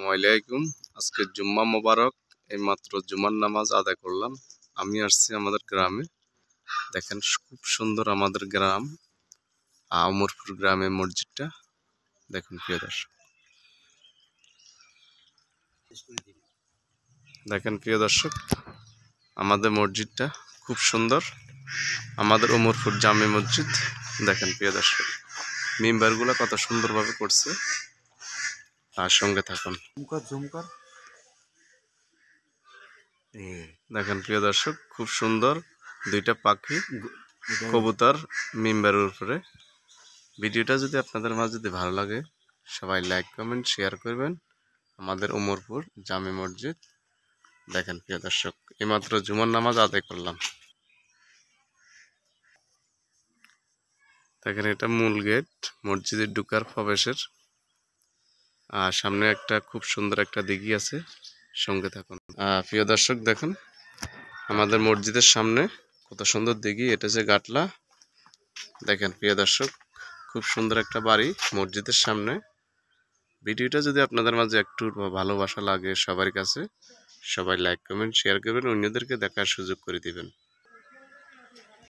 আসসালামু আলাইকুম। আজকে জুম্মা মোবারক। এইমাত্র জুমার নামাজ আদায় করলাম। আমি আসছি আমাদের গ্রামে। দেখেন খুব সুন্দর আমাদের গ্রাম, আমরপুর গ্রামে মসজিদটা। দেখুন প্রিয় দর্শক, দেখেন প্রিয় দর্শক, আমাদের মসজিদটা খুব সুন্দর। আমাদের ওমরপুর জামে মসজিদ। দেখেন প্রিয় দর্শক, মিম্বারগুলো কত সুন্দরভাবে করছে। তার সঙ্গে থাকুন। দেখেন প্রিয় দর্শক, খুব সুন্দর দুইটা পাখি কবুতর মিম্বারের উপরে। ভিডিওটা যদি আপনাদের মাঝে যদি ভালো লাগে, সবাই লাইক কমেন্ট শেয়ার করবেন। আমাদের ওমরপুর জামে মসজিদ। দেখেন প্রিয় দর্শক, এইমাত্র জুমার নামাজ আদায় করলাম। দেখেন এটা মূল গেট, মসজিদের ঢুকার প্রবেশের। আর সামনে একটা খুব সুন্দর একটা দিঘি আছে, সঙ্গে থাকুন। প্রিয় দর্শক দেখুন, আমাদের মসজিদের সামনে কত সুন্দর দিঘি। এটা যে গাটলা। দেখেন প্রিয় দর্শক, খুব সুন্দর একটা বাড়ি মসজিদের সামনে। ভিডিওটা যদি আপনাদের মাঝে একটু ভালোবাসা লাগে সবার কাছে, সবাই লাইক কমেন্ট শেয়ার করবেন, অন্যদেরকে দেখার সুযোগ করে দিবেন।